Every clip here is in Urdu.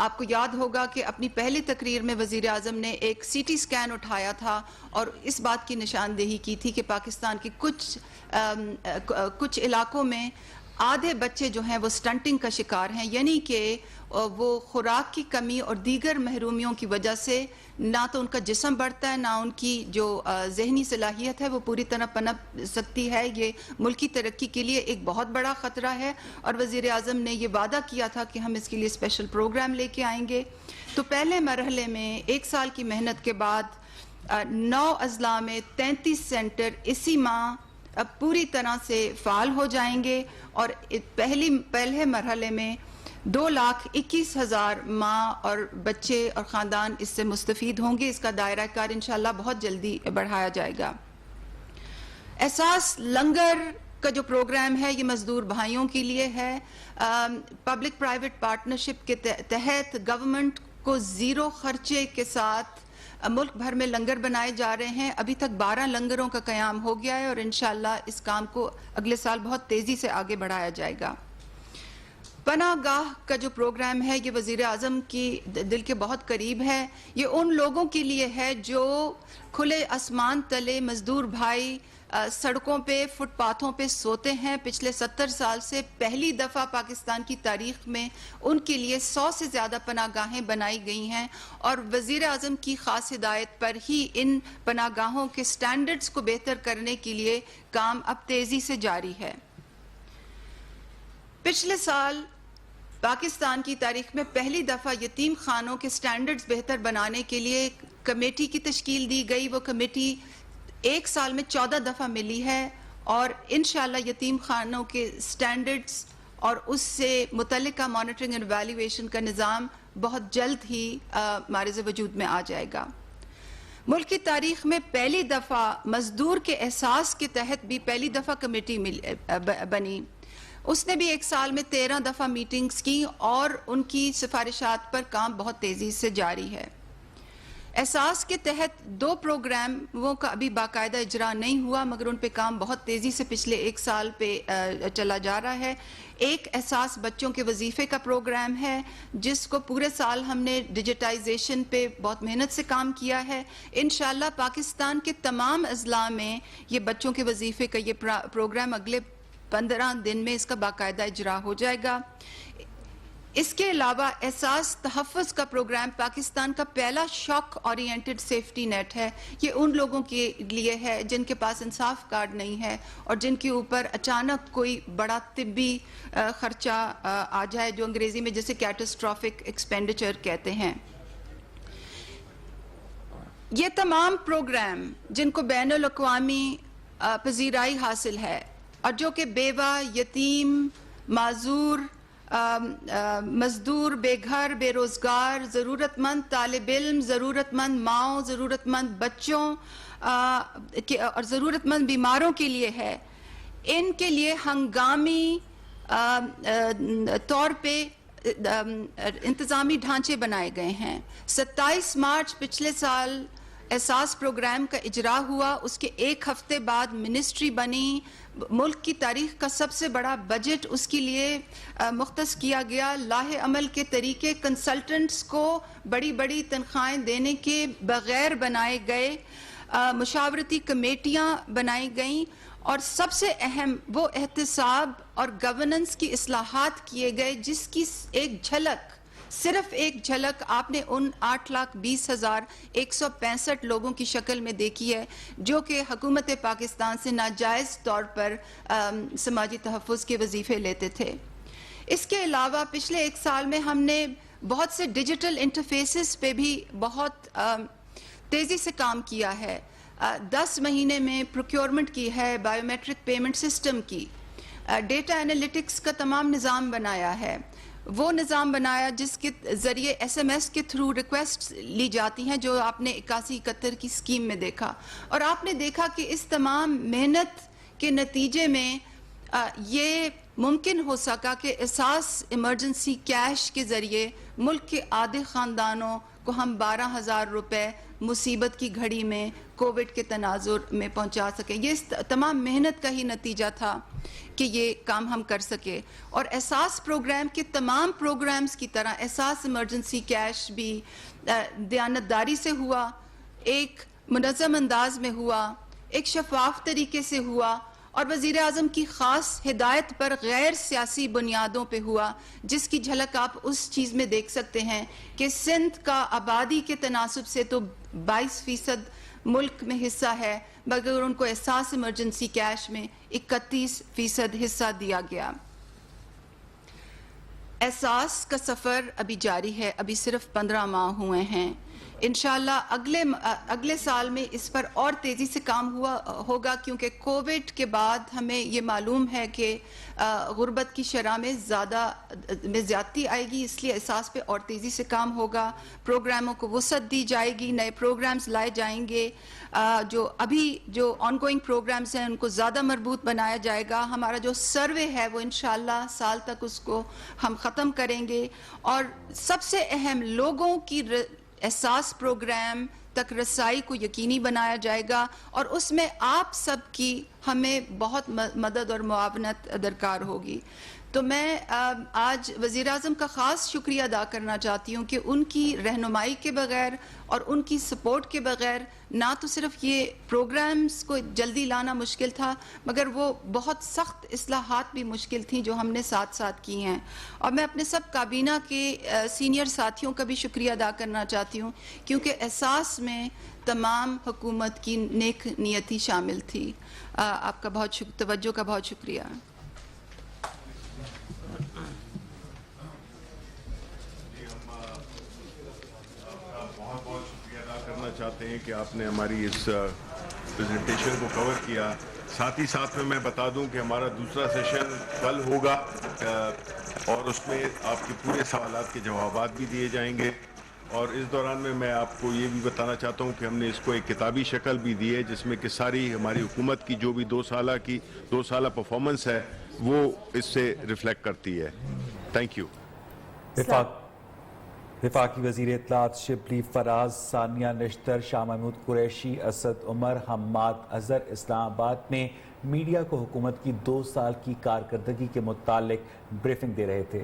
آپ کو یاد ہوگا کہ اپنی پہلی تقریر میں وزیر اعظم نے ایک سی ٹی سکین اٹھایا تھا اور اس بات کی نشاندہی کی تھی کہ پاکستان کے کچھ علاقوں میں آدھے بچے جو ہیں وہ سٹنٹنگ کا شکار ہیں، یعنی کہ وہ خوراک کی کمی اور دیگر محرومیوں کی وجہ سے نہ تو ان کا جسم بڑھتا ہے، نہ ان کی جو ذہنی صلاحیت ہے وہ پوری طرح پنپ سکتی ہے۔ یہ ملک کی ترقی کے لیے ایک بہت بڑا خطرہ ہے اور وزیر اعظم نے یہ وعدہ کیا تھا کہ ہم اس کے لیے اسپیشل پروگرام لے کے آئیں گے۔ تو پہلے مرحلے میں 1 سال کی محنت کے بعد 9 اضلاع میں 33 سینٹر اسی ماہ پوری طرح سے فعال ہو جائیں گے اور پہلے مرحلے میں 2,21,000 ماں اور بچے اور خاندان اس سے مستفید ہوں گے۔ اس کا دائرہ کار انشاءاللہ بہت جلدی بڑھایا جائے گا۔ احساس لنگر کا جو پروگرام ہے یہ مزدور بھائیوں کے لیے ہے۔ پبلک پرائیویٹ پارٹنرشپ کے تحت گورنمنٹ کو زیرو خرچے کے ساتھ ملک بھر میں لنگر بنائے جا رہے ہیں۔ ابھی تک 12 لنگروں کا قیام ہو گیا ہے اور انشاءاللہ اس کام کو اگلے سال بہت تیزی سے آگے بڑھایا جائے گا۔ پناہ گاہ کا جو پروگرام ہے یہ وزیر اعظم کی دل کے بہت قریب ہے۔ یہ ان لوگوں کے لیے ہے جو کھلے آسمان تلے مزدور بھائی سڑکوں پہ فٹ پاتھوں پہ سوتے ہیں۔ پچھلے 70 سال سے پہلی دفعہ پاکستان کی تاریخ میں ان کے لیے 100 سے زیادہ پناہ گاہیں بنائی گئی ہیں اور وزیر اعظم کی خاص ہدایت پر ہی ان پناہ گاہوں کے سٹینڈرڈز کو بہتر کرنے کے لیے کام اب تیزی سے جاری ہے۔ پچھلے سال پاکستان کی تاریخ میں پہلی دفعہ یتیم خانوں کے سٹینڈرڈز بہتر بنانے کے لیے کمیٹی کی تشکیل دی گئی۔ وہ کمیٹی 1 سال میں 14 دفعہ ملی ہے اور انشاءاللہ یتیم خانوں کے سٹینڈرڈز اور اس سے متعلقہ مانیٹرنگ اینڈ ایویلیویشن کا نظام بہت جلد ہی معرض وجود میں آ جائے گا۔ ملک کی تاریخ میں پہلی دفعہ مزدور کے احساس کے تحت بھی پہلی دفعہ کمیٹی بنی۔ اس نے بھی 1 سال میں 13 دفعہ میٹنگز کی اور ان کی سفارشات پر کام بہت تیزی سے جاری ہے۔ احساس کے تحت 2 پروگراموں کا ابھی باقاعدہ اجرا نہیں ہوا مگر ان پہ کام بہت تیزی سے پچھلے 1 سال پہ چلا جا رہا ہے۔ ایک احساس بچوں کے وظیفے کا پروگرام ہے جس کو پورے سال ہم نے ڈیجیٹائزیشن پہ بہت محنت سے کام کیا ہے۔ انشاءاللہ پاکستان کے تمام اضلاع میں یہ بچوں کے وظیفے کا یہ پروگرام اگلے 15 دن میں اس کا باقاعدہ اجرا ہو جائے گا۔ اس کے علاوہ احساس تحفظ کا پروگرام پاکستان کا پہلا شاک اورینٹڈ سیفٹی نیٹ ہے۔ یہ ان لوگوں کے لیے ہے جن کے پاس انصاف کارڈ نہیں ہے اور جن کے اوپر اچانک کوئی بڑا طبی خرچہ آ جائے جو انگریزی میں جسے کیٹاسٹرافک ایکسپینڈیچر کہتے ہیں۔ یہ تمام پروگرام جن کو بین الاقوامی پذیرائی حاصل ہے اور جو کہ بیوہ، یتیم، معذور، مزدور، بے گھر، بے روزگار، ضرورت مند طالب علم، ضرورت مند ماؤں، ضرورت مند بچوں اور ضرورت مند بیماروں کے لیے ہے، ان کے لیے ہنگامی طور پہ انتظامی ڈھانچے بنائے گئے ہیں۔ 27 مارچ پچھلے سال احساس پروگرام کا اجرا ہوا، اس کے 1 ہفتے بعد منسٹری بنی، ملک کی تاریخ کا سب سے بڑا بجٹ اس کے لیے مختص کیا گیا، لاہ عمل کے طریقے کنسلٹنٹس کو بڑی بڑی تنخواہیں دینے کے بغیر بنائے گئے، مشاورتی کمیٹیاں بنائی گئیں اور سب سے اہم وہ احتساب اور گورننس کی اصلاحات کیے گئے جس کی ایک جھلک، صرف ایک جھلک آپ نے ان 8,20,165 لوگوں کی شکل میں دیکھی ہے جو کہ حکومت پاکستان سے ناجائز طور پر سماجی تحفظ کے وظیفے لیتے تھے۔ اس کے علاوہ پچھلے 1 سال میں ہم نے بہت سے ڈیجیٹل انٹرفیسز پہ بھی بہت تیزی سے کام کیا ہے۔ 10 مہینے میں پروکیورمنٹ کی ہے، بائیو میٹرک پیمنٹ سسٹم کی، ڈیٹا انالیٹکس کا تمام نظام بنایا ہے، وہ نظام بنایا جس کے ذریعے SMS کے تھرو ریکویسٹ لی جاتی ہیں جو آپ نے 81-71 کی اسکیم میں دیکھا، اور آپ نے دیکھا کہ اس تمام محنت کے نتیجے میں یہ ممکن ہو سکا کہ احساس ایمرجنسی کیش کے ذریعے ملک کے آدھے خاندانوں کو ہم 12,000 روپے مصیبت کی گھڑی میں کووڈ کے تناظر میں پہنچا سکیں. یہ تمام محنت کا ہی نتیجہ تھا کہ یہ کام ہم کر سکے. اور احساس پروگرام کے تمام پروگرامز کی طرح احساس ایمرجنسی کیش بھی دیانتداری سے ہوا, ایک منظم انداز میں ہوا, ایک شفاف طریقے سے ہوا, اور وزیر اعظم کی خاص ہدایت پر غیر سیاسی بنیادوں پہ ہوا, جس کی جھلک آپ اس چیز میں دیکھ سکتے ہیں کہ سندھ کا آبادی کے تناسب سے تو 22% ملک میں حصہ ہے, مگر ان کو احساس ایمرجنسی کیش میں 31% حصہ دیا گیا. احساس کا سفر ابھی جاری ہے, ابھی صرف 15 ماہ ہوئے ہیں. انشاءاللہ اگلے سال میں اس پر اور تیزی سے کام ہوگا, کیونکہ کووڈ کے بعد ہمیں یہ معلوم ہے کہ غربت کی شرح میں زیادتی آئے گی, اس لیے احساس پہ اور تیزی سے کام ہوگا. پروگراموں کو وسعت دی جائے گی, نئے پروگرامز لائے جائیں گے, جو آن گوئنگ پروگرامز ہیں ان کو زیادہ مربوط بنایا جائے گا. ہمارا جو سروے ہے وہ انشاءاللہ سال تک اس کو ہم ختم کریں گے, اور سب سے اہم لوگوں کی احساس پروگرام تک رسائی کو یقینی بنایا جائے گا, اور اس میں آپ سب کی ہمیں بہت مدد اور معاونت درکار ہوگی. تو میں آج وزیر اعظم کا خاص شکریہ ادا کرنا چاہتی ہوں کہ ان کی رہنمائی کے بغیر اور ان کی سپورٹ کے بغیر نہ تو صرف یہ پروگرامز کو جلدی لانا مشکل تھا, مگر وہ بہت سخت اصلاحات بھی مشکل تھیں جو ہم نے ساتھ ساتھ کی ہیں. اور میں اپنے سب کابینہ کے سینئر ساتھیوں کا بھی شکریہ ادا کرنا چاہتی ہوں, کیونکہ احساس میں تمام حکومت کی نیک نیتی شامل تھی. آپ کا توجہ کا بہت شکریہ. چاہتے ہیں کہ آپ نے ہماری اس پریزنٹیشن کو کور کیا. ساتھ ہی ساتھ میں بتا دوں کہ ہمارا دوسرا سیشن کل ہوگا, اور اس میں آپ کے پورے سوالات کے جوابات بھی دیے جائیں گے. اور اس دوران میں آپ کو یہ بھی بتانا چاہتا ہوں کہ ہم نے اس کو ایک کتابی شکل بھی دی ہے, جس میں کہ ساری ہماری حکومت کی جو بھی 2 سالہ پرفارمنس ہے وہ اس سے ریفلیکٹ کرتی ہے. Thank you. وفاقی وزیر اطلاعات شبلی فراز, ثانیہ نشتر, شاہ محمود قریشی, اسد عمر, حماد اظہر اسلام آباد میں میڈیا کو حکومت کی 2 سال کی کارکردگی کے متعلق بریفنگ دے رہے تھے.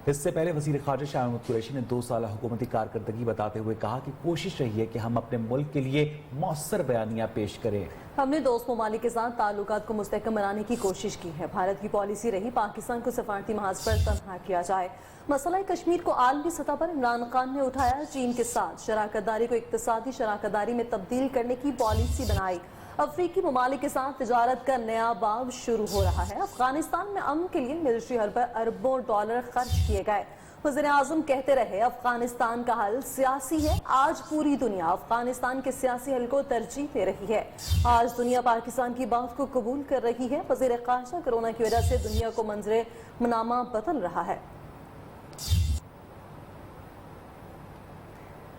اس سے پہلے وزیر خارجہ شاہ محمود قریشی نے 2 سالہ حکومتی کارکردگی بتاتے ہوئے کہا کہ کوشش رہی ہے کہ ہم اپنے ملک کے لیے مؤثر بیانیہ پیش کریں. ہم نے دوست ممالک کے ساتھ تعلقات کو مستحکم بنانے کی کوشش کی ہے. بھارت کی پالیسی رہی پاکستان کو سفارتی محاذ پر تنہا کیا جائے. مسئلہ کشمیر کو عالمی سطح پر عمران خان نے اٹھایا. چین کے ساتھ شراکت داری کو اقتصادی شراکت داری میں تبدیل کرنے کی پالیسی بنائی. افریقی ممالک کے ساتھ تجارت کا نیا باب شروع ہو رہا ہے. افغانستان میں امن کے لیے ملٹری حل پر اربوں ڈالر خرچ کیے گئے. وزیر اعظم کہتے رہے افغانستان کا حل سیاسی ہے. آج پوری دنیا افغانستان کے سیاسی حل کو ترجیح دے رہی ہے. آج دنیا پاکستان کی بات کو قبول کر رہی ہے. وزیر خارجہ کورونا کی وجہ سے دنیا کو منظر منامہ بدل رہا ہے.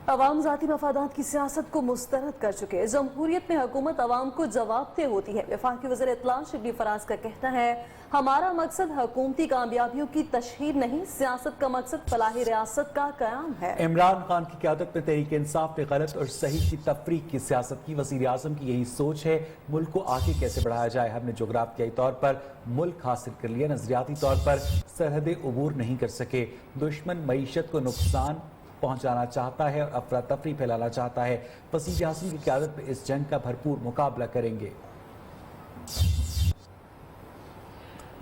عوام ذاتی مفادات کی سیاست کو مسترد کر چکے. جمہوریت میں حکومت عوام کو جواب دہ ہوتی ہے. وفاقی وزیر اطلاعات شبلی فراز کا کہنا ہے ہمارا مقصد حکومتی کامیابیوں کی تشہیر نہیں, سیاست کا مقصد فلاح ریاست کا قیام ہے. عمران خان کی قیادت میں تحریک انصاف نے غلط اور صحیح کی تفریق کی سیاست کی. وزیر اعظم کی یہی سوچ ہے ملک کو آگے کیسے بڑھایا جائے. ہم نے جغرافیائی طور پر ملک حاصل کر لیا, نظریاتی طور پر سرحدیں عبور نہیں کر سکے. دشمن معیشت کو نقصان پہنچانا چاہتا ہے اور افراتفری پھیلانا چاہتا ہے. وزیر اعظم کی قیادت میں اس جنگ کا بھرپور مقابلہ کریں گے.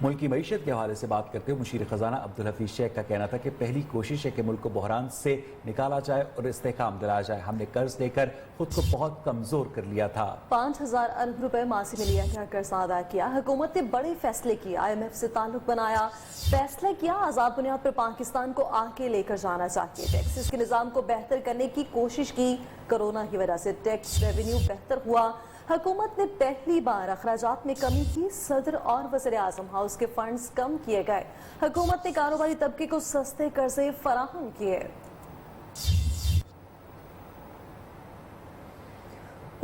ملک کی معیشت کے حوالے سے بات کرتے ہوئے مشیر خزانہ عبدالحفیظ شیخ کا کہنا تھا کہ پہلی کوشش ہے کہ ملک کو بحران سے نکالا جائے اور استحکام دلایا جائے. ہم نے قرض لے کر خود کو بہت کمزور کر لیا تھا. 5,000 ارب روپے ماضی میں لیا گیا قرض ادا کیا. حکومت نے بڑے فیصلے کیے. IMF سے تعلق بنایا, فیصلہ کیا آزاد بنیاد پر پاکستان کو آگے لے کر جانا چاہیے. ٹیکسز کے نظام کو بہتر کرنے کی کوشش کی. کورونا کی وجہ سے ٹیکس ریونیو بہتر ہوا. حکومت نے پہلی بار اخراجات میں کمی کی. صدر اور وزیر اعظم ہاؤس کے فنڈز کم کیے گئے. حکومت نے کاروباری طبقے کو سستے قرضے فراہم کیے.